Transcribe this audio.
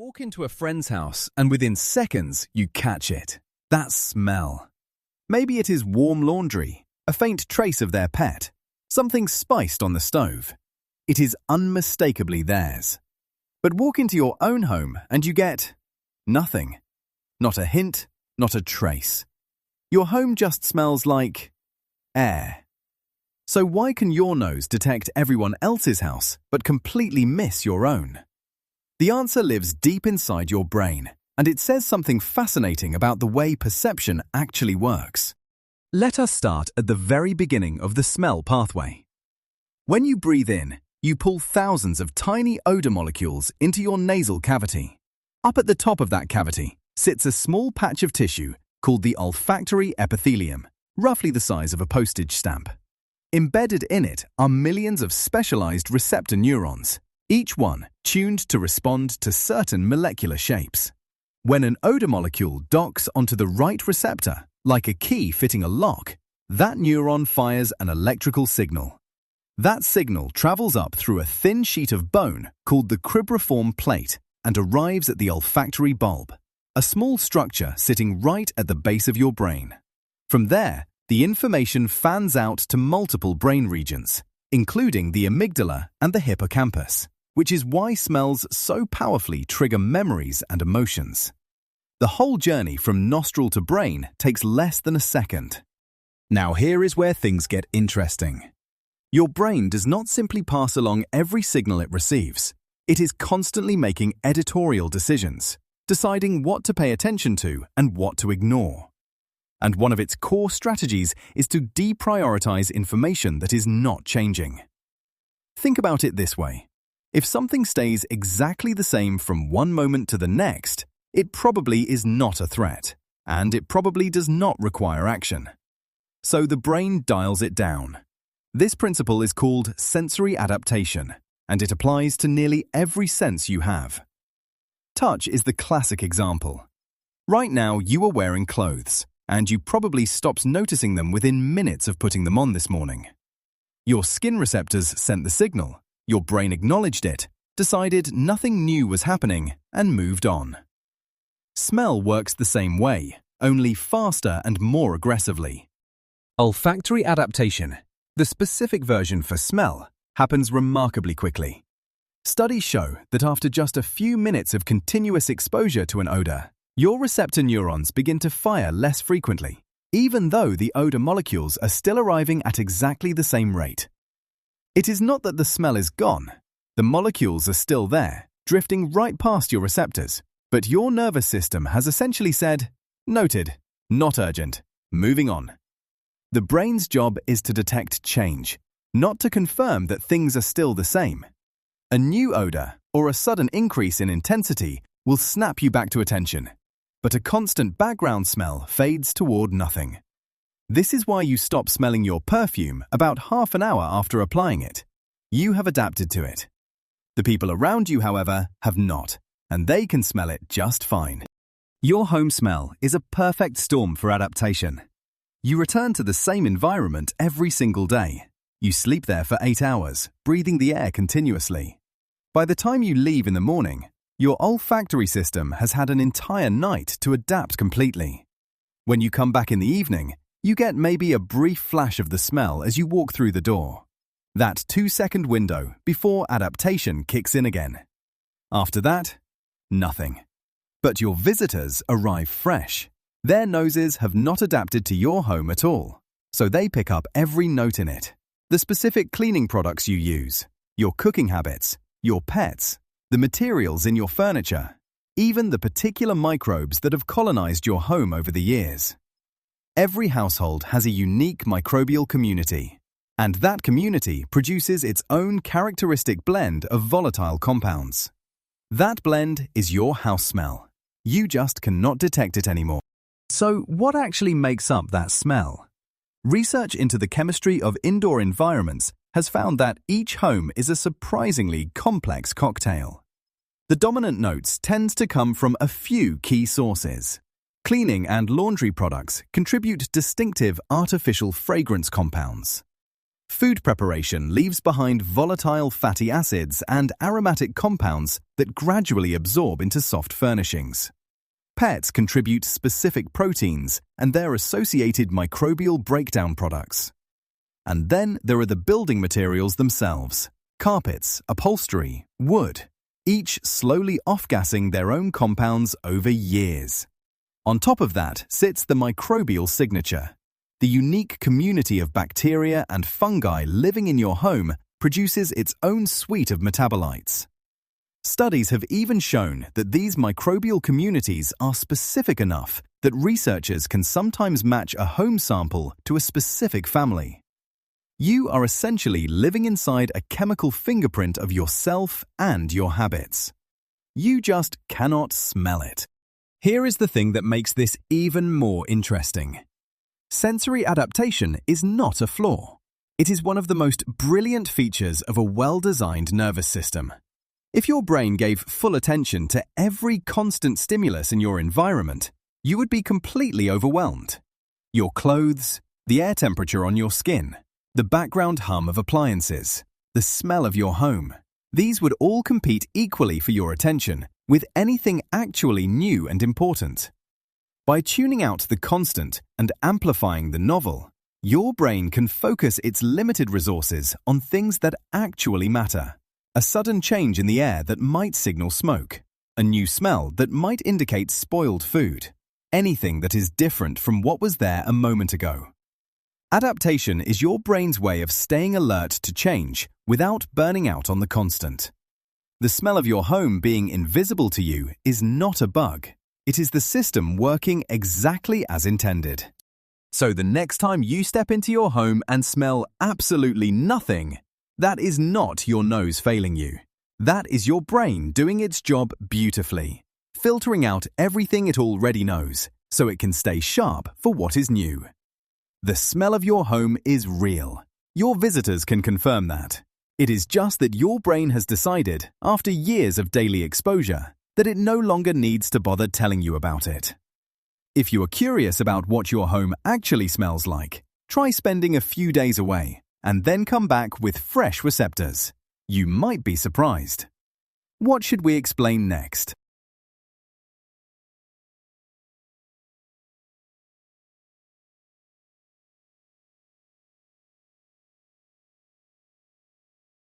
Walk into a friend's house and within seconds you catch it. That smell. Maybe it is warm laundry, a faint trace of their pet, something spiced on the stove. It is unmistakably theirs. But walk into your own home and you get nothing. Not a hint, not a trace. Your home just smells like air. So why can your nose detect everyone else's house but completely miss your own? The answer lives deep inside your brain, and it says something fascinating about the way perception actually works. Let us start at the very beginning of the smell pathway. When you breathe in, you pull thousands of tiny odor molecules into your nasal cavity. Up at the top of that cavity sits a small patch of tissue called the olfactory epithelium, roughly the size of a postage stamp. Embedded in it are millions of specialized receptor neurons, each one tuned to respond to certain molecular shapes. When an odor molecule docks onto the right receptor, like a key fitting a lock, that neuron fires an electrical signal. That signal travels up through a thin sheet of bone called the cribriform plate and arrives at the olfactory bulb, a small structure sitting right at the base of your brain. From there, the information fans out to multiple brain regions, including the amygdala and the hippocampus, which is why smells so powerfully trigger memories and emotions. The whole journey from nostril to brain takes less than a second. Now here is where things get interesting. Your brain does not simply pass along every signal it receives. It is constantly making editorial decisions, deciding what to pay attention to and what to ignore. And one of its core strategies is to deprioritize information that is not changing. Think about it this way. If something stays exactly the same from one moment to the next, it probably is not a threat, and it probably does not require action. So the brain dials it down. This principle is called sensory adaptation, and it applies to nearly every sense you have. Touch is the classic example. Right now you are wearing clothes, and you probably stopped noticing them within minutes of putting them on this morning. Your skin receptors sent the signal, your brain acknowledged it, decided nothing new was happening, and moved on. Smell works the same way, only faster and more aggressively. Olfactory adaptation, the specific version for smell, happens remarkably quickly. Studies show that after just a few minutes of continuous exposure to an odor, your receptor neurons begin to fire less frequently, even though the odor molecules are still arriving at exactly the same rate. It is not that the smell is gone. The molecules are still there, drifting right past your receptors, but your nervous system has essentially said, "Noted, not urgent, moving on." The brain's job is to detect change, not to confirm that things are still the same. A new odor or a sudden increase in intensity will snap you back to attention, but a constant background smell fades toward nothing. This is why you stop smelling your perfume about half an hour after applying it. You have adapted to it. The people around you, however, have not, and they can smell it just fine. Your home smell is a perfect storm for adaptation. You return to the same environment every single day. You sleep there for 8 hours, breathing the air continuously. By the time you leave in the morning, your olfactory system has had an entire night to adapt completely. When you come back in the evening, you get maybe a brief flash of the smell as you walk through the door. That 2-second window before adaptation kicks in again. After that, nothing. But your visitors arrive fresh. Their noses have not adapted to your home at all, so they pick up every note in it. The specific cleaning products you use, your cooking habits, your pets, the materials in your furniture, even the particular microbes that have colonized your home over the years. Every household has a unique microbial community, and that community produces its own characteristic blend of volatile compounds. That blend is your house smell. You just cannot detect it anymore. So what actually makes up that smell? Research into the chemistry of indoor environments has found that each home is a surprisingly complex cocktail. The dominant notes tend to come from a few key sources. Cleaning and laundry products contribute distinctive artificial fragrance compounds. Food preparation leaves behind volatile fatty acids and aromatic compounds that gradually absorb into soft furnishings. Pets contribute specific proteins and their associated microbial breakdown products. And then there are the building materials themselves: carpets, upholstery, wood, each slowly off-gassing their own compounds over years. On top of that sits the microbial signature. The unique community of bacteria and fungi living in your home produces its own suite of metabolites. Studies have even shown that these microbial communities are specific enough that researchers can sometimes match a home sample to a specific family. You are essentially living inside a chemical fingerprint of yourself and your habits. You just cannot smell it. Here is the thing that makes this even more interesting. Sensory adaptation is not a flaw. It is one of the most brilliant features of a well-designed nervous system. If your brain gave full attention to every constant stimulus in your environment, you would be completely overwhelmed. Your clothes, the air temperature on your skin, the background hum of appliances, the smell of your home, these would all compete equally for your attention with anything actually new and important. By tuning out the constant and amplifying the novel, your brain can focus its limited resources on things that actually matter. A sudden change in the air that might signal smoke, a new smell that might indicate spoiled food, anything that is different from what was there a moment ago. Adaptation is your brain's way of staying alert to change without burning out on the constant. The smell of your home being invisible to you is not a bug. It is the system working exactly as intended. So the next time you step into your home and smell absolutely nothing, that is not your nose failing you. That is your brain doing its job beautifully, filtering out everything it already knows so it can stay sharp for what is new. The smell of your home is real. Your visitors can confirm that. It is just that your brain has decided, after years of daily exposure, that it no longer needs to bother telling you about it. If you are curious about what your home actually smells like, try spending a few days away and then come back with fresh receptors. You might be surprised. What should we explain next?